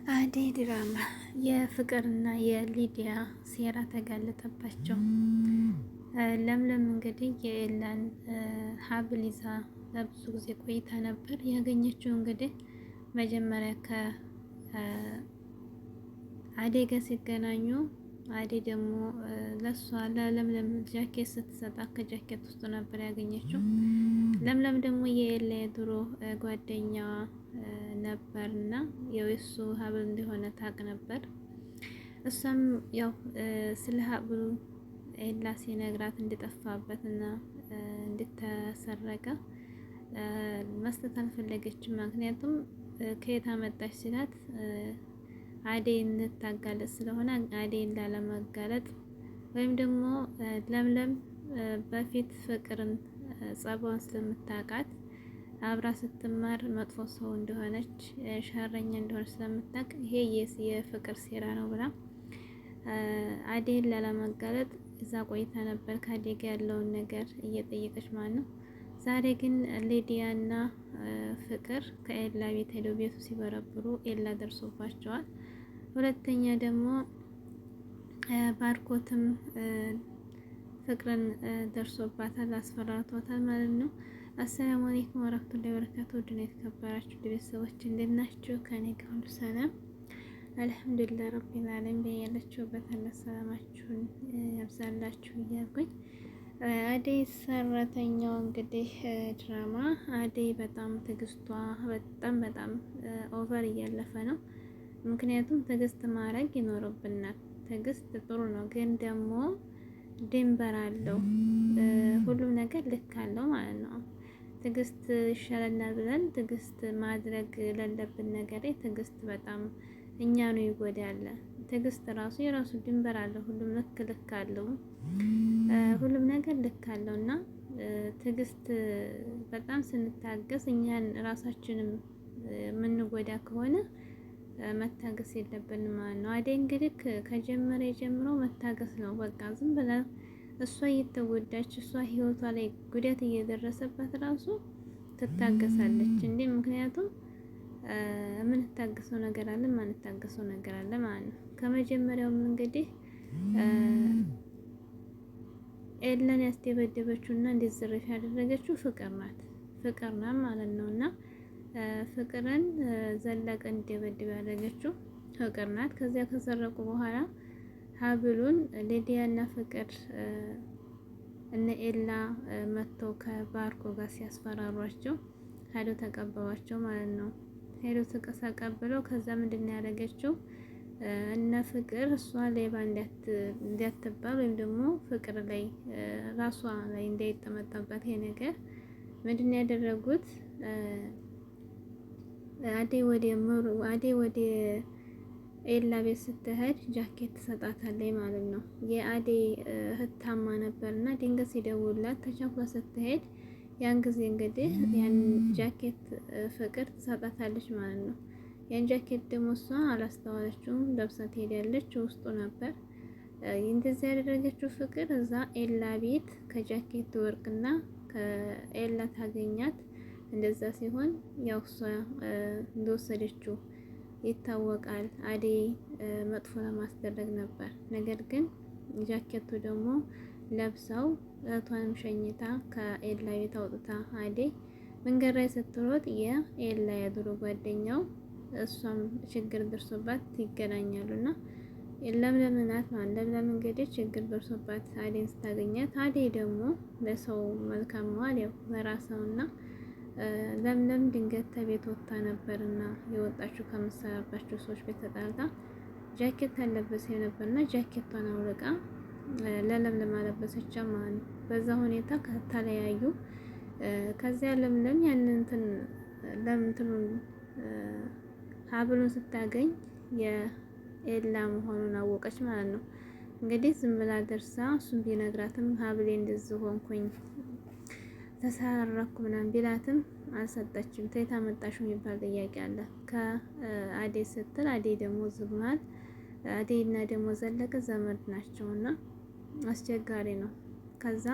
አደይ ድራማ የፍቅርና የሊዲያ ሴራ ተጋለጠባቸው። ለምለም እንግዲህ የኤላን ሀብል ይዛ ለብዙ ጊዜ ቆይታ ነበር ያገኘችው። እንግዲህ መጀመሪያ ከአደይ ጋር ሲገናኙ አደይ ደግሞ ለሷ ለለምለም ጃኬት ስትሰጣት ከጃኬት ውስጥ ነበር ያገኘችው። ለምለም ደግሞ የኤላ የድሮ ጓደኛዋ ነበርና የሱ ሀብል እንደሆነ ታውቅ ነበር። እሷም ያው ስለ ሀብሉ ኤላ ሲነግራት እንደጠፋበትና እንደተሰረቀ መስጠት አልፈለገችም። ምክንያቱም ከየት አመጣች ሲላት አደይን እንታጋለጥ ስለሆነ አደይን ላለማጋለጥ ወይም ደግሞ ለምለም በፊት ፍቅርን ጸባዋን ስለምታውቃት አብራ ስትማር መጥፎ ሰው እንደሆነች ሸረኛ እንደሆነች ስለምታውቅ ይሄ የፍቅር ሴራ ነው ብላ አደይን ላለማጋለጥ እዛ ቆይታ ነበር ከአደይ ጋር ያለውን ነገር እየጠየቀች ማለት ነው። ዛሬ ግን ሊዲያና ፍቅር ከኤላ ቤት ሄደው ቤቱ ሲበረብሩ ኤላ ደርሶባቸዋል። ሁለተኛ ደግሞ ባርኮትም ፍቅርን ደርሶባታል፣ አስፈራርቷታል ማለት ነው። አሰላሙ አለይኩም ወራህመቱላሂ ወበረካቱ። ውድና የተከበራችሁ ቤተሰቦች እንዴት ናችሁ? ከኔ ጋር ሁሉ ሰላም አልሐምዱሊላህ ረቢል ዓለሚን። በያላችሁበት አላህ ሰላማችሁን ያብዛላችሁ እያልኩኝ አደይ ሰራተኛው እንግዲህ ድራማ አደይ በጣም ትዕግስቷ በጣም ኦቨር እያለፈ ነው። ምክንያቱም ትዕግስት ማድረግ ይኖርብናል። ትዕግስት ጥሩ ነው፣ ግን ደግሞ ድንበር አለው። ሁሉም ነገር ልክ አለው ማለት ነው። ትዕግስት ይሻለናል ብለን ትዕግስት ማድረግ ለለብን ነገር ትዕግስት በጣም እኛኑ ይጎዳል። ትዕግስት ራሱ የራሱ ድንበር አለው። ሁሉም ልክ አለው። ሁሉም ነገር ልክ አለው እና ትዕግስት በጣም ስንታገስ እኛን ራሳችንም የምንጎዳ ከሆነ መታገስ የለብንም ማለት ነው። አደይ እንግዲህ ከጀመረ የጀምሮ መታገስ ነው። በቃ ዝም ብላ እሷ እየተጎዳች እሷ ህይወቷ ላይ ጉዳት እየደረሰባት ራሱ ትታገሳለች እንዴ? ምክንያቱም የምንታገሰው ነገር አለ፣ ማንታገሰው ነገር አለ ማለት ነው። ከመጀመሪያውም እንግዲህ ኤላን ያስደበደበችውና እንዲዘረፍ ያደረገችው ፍቅር ናት ማለት ነው። እና ፍቅርን ዘለቀ እንዲደበድብ ያደረገችው ፍቅር ናት። ከዚያ ከሰረቁ በኋላ ሀብሉን ሊዲያና ፍቅር እነ ኤላ መጥተው ከባርኮ ጋር ሲያስፈራሯቸው ሄዶ ተቀበሏቸው ማለት ነው። ሄዶ ተቀበለው። ከዛ ምንድነው ያደረገችው? እነ ፍቅር እሷ ሌባ እንዲያትባል ወይም ደግሞ ፍቅር ላይ ራሷ ላይ እንዳይጠመጠባት ይሄ ነገር ምንድነው ያደረጉት? አደይ ወደ ኤላ ቤት ስትሄድ ጃኬት ትሰጣታለች ማለት ነው። የአደይ እህታማ ነበርና ድንገት ሲደውላት ተቻኩላ ስትሄድ ያን ጊዜ እንግዲህ ያን ጃኬት ፍቅር ትሰጣታለች ማለት ነው። ያን ጃኬት ደግሞ እሷ አላስተዋለችውም፣ ለብሳ ትሄዳለች። ውስጡ ነበር እንደዚህ ያደረገችው ፍቅር። እዛ ኤላ ቤት ከጃኬት ወርቅና ከኤላ ታገኛት። እንደዛ ሲሆን ያው እሷ እንደወሰደችው ይታወቃል። አደይ መጥፎ ለማስደረግ ነበር። ነገር ግን ጃኬቱ ደግሞ ለብሳው እህቷንም ሸኝታ ከኤላ ቤት አውጥታ አደይ መንገድ ላይ ስትሮጥ የኤላ የድሮ ጓደኛው እሷም ችግር ደርሶባት ይገናኛሉና ለምለም ናት ማለት ለምለም እንግዲህ ችግር ደርሶባት አደይን ስታገኛት አደይ ደግሞ ለሰው መልካም መዋል ያው ለራሷና ለምለም ድንገት ከቤት ወጥታ ነበርና የወጣችው ከምትሰራባቸው ሰዎች ቤት ተጣልታ ጃኬት አለበሰ ነበርና ጃኬቷን አውልቃ ለለምለም አለበሰቻ ማለት ነው። በዛ ሁኔታ ከተለያዩ ከዚያ ለምለም ያንን ለምንትኑን ሀብሉን ስታገኝ የኤላ መሆኑን አወቀች ማለት ነው። እንግዲህ ዝም ብላ ደርሳ እሱን ቢነግራትም ሀብሌ እንደዚህ ሆንኩኝ ተሰራራኩ ምናምን ቢላትም አልሰጠችም። ተይታ መጣሽው የሚባል ጥያቄ አለ ከአደይ ስትል አደይ ደግሞ ዝማል። አደይና ደግሞ ዘለቀ ዘመድ ናቸውና አስቸጋሪ ነው። ከዛ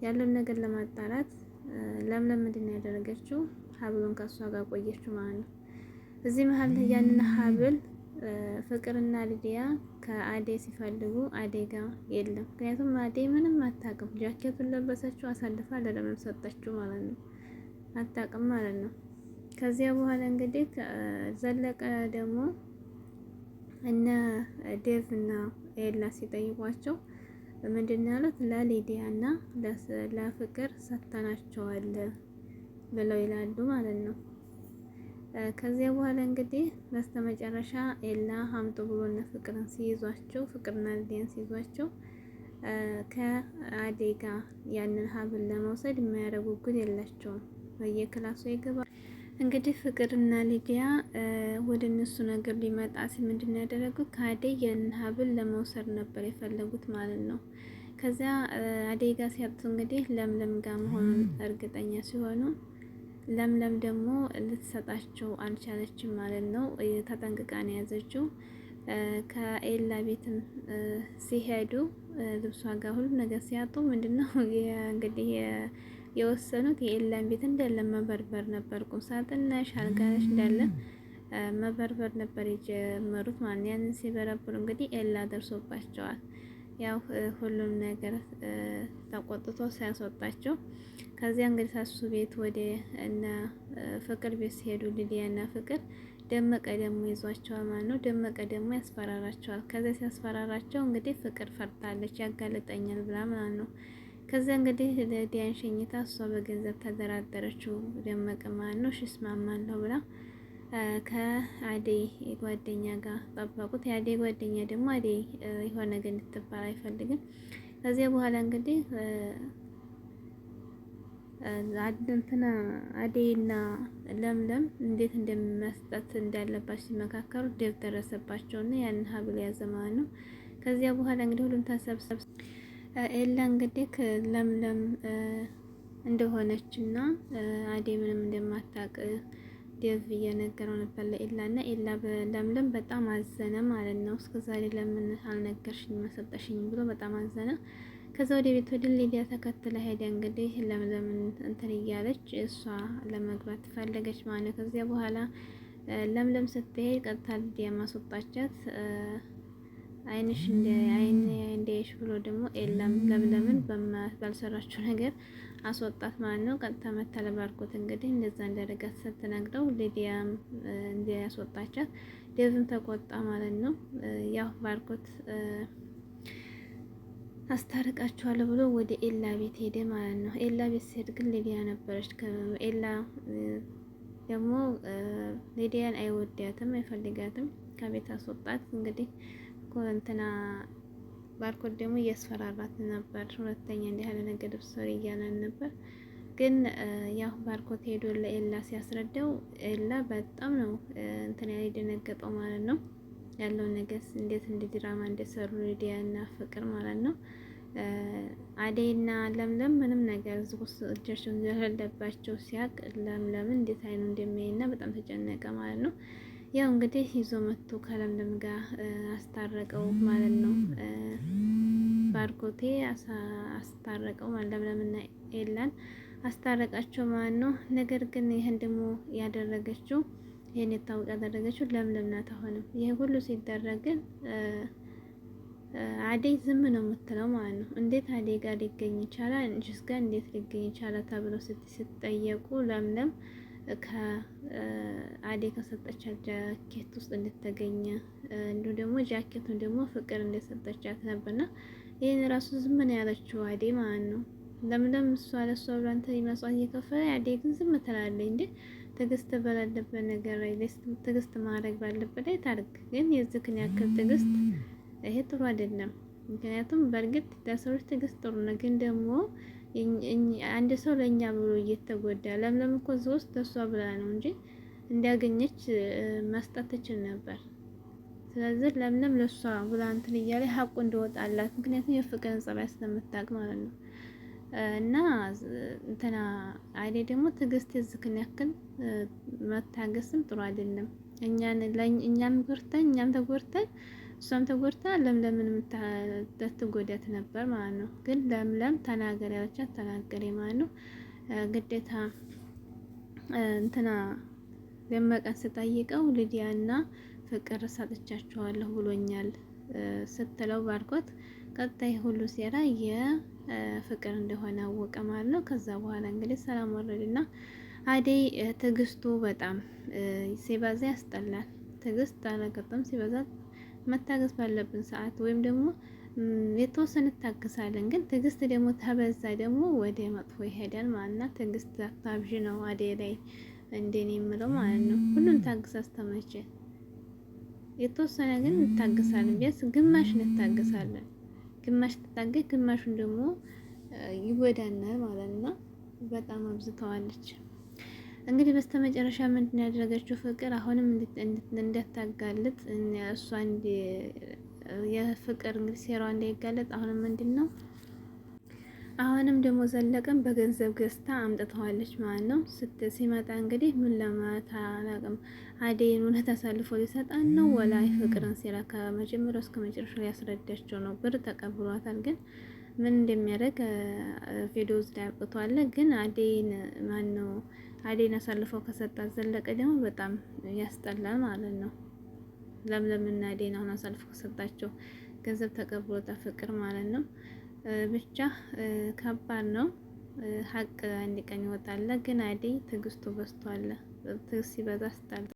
ያለውን ነገር ለማጣራት ለምለም ምንድን ያደረገችው ሀብሉን ከሷ ጋር ቆየችው ማለት ነው። እዚህ መሀል ያንን ሀብል ፍቅርና ሊዲያ ከአዴ ሲፈልጉ አዴ ጋር የለም። ምክንያቱም አዴ ምንም አታውቅም። ጃኬቱን ለበሰችው አሳልፋ ለለምለም ሰጠችው ማለት ነው። አታውቅም ማለት ነው። ከዚያ በኋላ እንግዲህ ዘለቀ ደግሞ እነ ዴቭ እና ኤላ ሲጠይቋቸው ምንድን ነው ያሉት? ለሊዲያ እና ለፍቅር ሰተናቸዋል ብለው ይላሉ ማለት ነው። ከዚያ በኋላ እንግዲህ በስተመጨረሻ ኤላ ሀምጡ ብሎ እነ ፍቅርን ሲይዟቸው፣ ፍቅርና ሊዲያን ሲይዟቸው ከአዴ ጋር ያንን ሀብል ለመውሰድ የማያደርጉ ጉድ የላቸውም። በየክላሱ ይገባል። እንግዲህ ፍቅርና ሊዲያ ወደ እነሱ ነገር ሊመጣ ሲል ምንድን ነው ያደረጉት? ከአደይ ያንን ሀብል ለመውሰድ ነበር የፈለጉት ማለት ነው። ከዚያ አደይ ጋር ሲያጡት እንግዲህ ለምለም ጋር መሆኑን እርግጠኛ ሲሆኑ ለምለም ደግሞ ልትሰጣቸው አልቻለችም ማለት ነው። ተጠንቅቃ ነው የያዘችው። ከኤላ ቤትም ሲሄዱ ልብሷ ጋር ሁሉ ነገር ሲያጡ ምንድነው እንግዲህ የወሰኑት የኤላን ቤት እንዳለ መበርበር ነበር። ቁም ሳጥንሽ፣ አልጋሽ እንዳለ መበርበር ነበር የጀመሩት ማለት ነው። ያንን ሲበረብሩ እንግዲህ ኤላ ደርሶባቸዋል። ያው ሁሉም ነገር ተቆጥቶ ሲያስወጣቸው ከዚያ እንግዲህ ሳሱ ቤት ወደ እነ ፍቅር ቤት ሲሄዱ ሊዲያ እና ፍቅር ደመቀ ደግሞ ይዟቸዋል ማለት ነው። ደመቀ ደግሞ ያስፈራራቸዋል። ከዚያ ሲያስፈራራቸው እንግዲህ ፍቅር ፈርታለች፣ ያጋልጠኛል ብላ ማለት ነው። ከዚያ እንግዲህ ሊዲያን ሸኝታ እሷ በገንዘብ ተደራደረችው ደመቀ ማለት ነው። እሺ እስማማለሁ ብላ ከአደይ ጓደኛ ጋር ጠበቁት። የአደይ ጓደኛ ደግሞ አደይ የሆነ ነገር እንድትባል አይፈልግም። ከዚያ በኋላ እንግዲህ እንትና አደይና ለምለም እንዴት እንደመስጠት እንዳለባቸው ሲመካከሩ ደብ ደረሰባቸውና ያንን ሀብል ያዘ ማለት ነው። ከዚያ በኋላ እንግዲህ ሁሉም ተሰብሰብ ኤላ እንግዲህ ለምለም እንደሆነችና አደይ ምንም እንደማታውቅ ዴቭ እየነገረው ነበር ለኤላ እና ኤላ በለምለም በጣም አዘነ ማለት ነው። እስከዛሬ ለምን አልነገርሽኝ መሰጠሽኝ ብሎ በጣም አዘነ። ከዛ ወደ ቤት ወደ ሊዲያ ተከትለ ሄደ። እንግዲህ ለምለምን እንትን እያለች እሷ ለመግባት ፈለገች ማለት ነው። ከዚያ በኋላ ለምለም ስትሄድ ቀጥታ ሊዲያ ማስወጣቻት። አይንሽ እንደ አይን እንደሽ ብሎ ደግሞ ኤላም ለምለምን ባልሰራችው ነገር አስወጣት ማለት ነው። ቀጥታ መታ ለባርኮት እንግዲህ እንደዛ እንዳደረጋት ስትነግረው ሊዲያም እንዲያስወጣቻት ዴቭም ተቆጣ ማለት ነው። ያው ባርኮት አስታርቃቸዋለሁ ብሎ ወደ ኤላ ቤት ሄደ ማለት ነው። ኤላ ቤት ሲሄድ ግን ሊዲያ ነበረች። ኤላ ደግሞ ሊዲያን አይወዳትም፣ አይፈልጋትም። ከቤት አስወጣት። እንግዲህ እንትና ባርኮት ደግሞ እያስፈራራት ነበር። ሁለተኛ እንዲህ ያለ ነገር ብትሰሪ እያለን ነበር። ግን ያው ባርኮት ሄዶ ለኤላ ሲያስረዳው ኤላ በጣም ነው እንትና የደነገጠው ማለት ነው። ያለውን ነገር እንዴት እንደ ድራማ እንደሰሩ ሊዲያ እና ፍቅር ማለት ነው። አደይና ለምለም ምንም ነገር እጃቸውን እንደሌለባቸው ሲያቅ ለምለምን እንዴት አይኑ እንደሚያይና በጣም ተጨነቀ ማለት ነው። ያው እንግዲህ ይዞ መጥቶ ከለምለም ጋር አስታረቀው ማለት ነው። ባርኮቴ አስታረቀው ማለት ለምለምና ኤላን አስታረቃቸው ማለት ነው። ነገር ግን ይሄን ደግሞ ያደረገችው ይሄን የታወቀ ያደረገችው ለምለም ናት። አሁንም ይሄ ሁሉ ሲደረግ ግን አደይ ዝም ነው የምትለው ማለት ነው። እንዴት አደይ ጋር ሊገኝ ይቻላል? እንጂስ ጋር እንዴት ሊገኝ ይቻላል? ተብለው ስትጠየቁ ለምለም ከአደይ ከሰጠቻት ጃኬት ውስጥ እንደተገኘ እንዲሁ ደግሞ ጃኬቱን ደግሞ ፍቅር እንደሰጠቻት ነበርና ይሄን ራሱ ዝም ነው ያለችው አደይ ማለት ነው። ለምለም እሷ ለሷ ብላንተ ይመስዋት እየከፈለ አደይ ግን ዝም ትላለች እንዴ? ትዕግስት ባለበት ነገር ላይ ትዕግስት ማድረግ ባለበት ላይ ታርግ። ግን የዚህን ያክል ትዕግስት ይሄ ጥሩ አይደለም። ምክንያቱም በእርግጥ ለሰዎች ትዕግስት ጥሩ ነው፣ ግን ደግሞ አንድ ሰው ለኛ ብሎ እየተጎዳ ለምለም እኮ እዚህ ውስጥ ለሷ ብላ ነው እንጂ እንዲያገኘች መስጠት ትችል ነበር። ስለዚህ ለምለም ለሷ ብላ እንትን እያለ ሀቁ እንደወጣላት፣ ምክንያቱም የፍቅርን ጸባይ ስለምታውቅ ማለት ነው። እና እንትና አይዴ ደግሞ ትዕግስት የዝክን ያክል መታገስም ጥሩ አይደለም። እኛም ጎርተን እኛም ተጎርተን እሷም ተጎርታ ለምለምን የምትጎዳት ነበር ማለት ነው። ግን ለምለም ተናገር ያለቻት ተናገሬ ማለት ነው። ግዴታ እንትና ደመቀን ስጠይቀው ሊዲያና ፍቅር ሰጥቻቸዋለሁ ብሎኛል ስትለው ባርኮት ቀጣይ ሁሉ ሴራ የፍቅር እንደሆነ አወቀ ማለት ነው። ከዛ በኋላ እንግዲህ ሰላም ወረድና አደይ ትዕግስቱ በጣም ሲበዛ ያስጠላል። ትዕግስት አለቀጠም ሲበዛ መታገስ ባለብን ሰዓት ወይም ደግሞ የተወሰነ ታግሳለን፣ ግን ትዕግስት ደግሞ ተበዛ ደግሞ ወደ መጥፎ ይሄዳል ማለት ነው። ትዕግስት ታብዥ ነው አደይ ላይ እንደኔ የምለው ማለት ነው። ሁሉን ታግሳ አስተመቼ የተወሰነ ግን እንታገሳለን፣ ቢያንስ ግማሽ እንታገሳለን። ግማሽ ትታገስ፣ ግማሹን ደግሞ ይጎዳናል ማለት ነው። በጣም አብዝተዋለች። እንግዲህ በስተመጨረሻ ምንድን ያደረገችው ፍቅር አሁንም እንዳታጋልጥ እሷ የፍቅር እንግዲህ ሴሯ እንዳይጋለጥ አሁንም ምንድን ነው አሁንም ደግሞ ዘለቀን በገንዘብ ገዝታ አምጥተዋለች ማለት ነው። ሲመጣ እንግዲህ ምን ለማለት አላውቅም። አደይን እውነት አሳልፎ ሊሰጣን ነው ወላ ፍቅርን ሴራ ከመጀመሪያው እስከ መጨረሻው ያስረዳቸው ነው። ብር ተቀብሏታል፣ ግን ምን እንደሚያደርግ ቪዲዮ ላይ አውጥቷል። ግን አደይን ማን ነው አደይን አሳልፈው ከሰጣት ዘለቀ ደግሞ በጣም ያስጠላል ማለት ነው። ለምለምና አደይን አሁን አሳልፈው ከሰጣቸው ገንዘብ ተቀብሎታል ፍቅር ማለት ነው። ብቻ ከባድ ነው። ሀቅ አንድ ቀን ይወጣል። ግን አደይ ትዕግስቱ በዝቷል። ትዕግስት ሲበዛ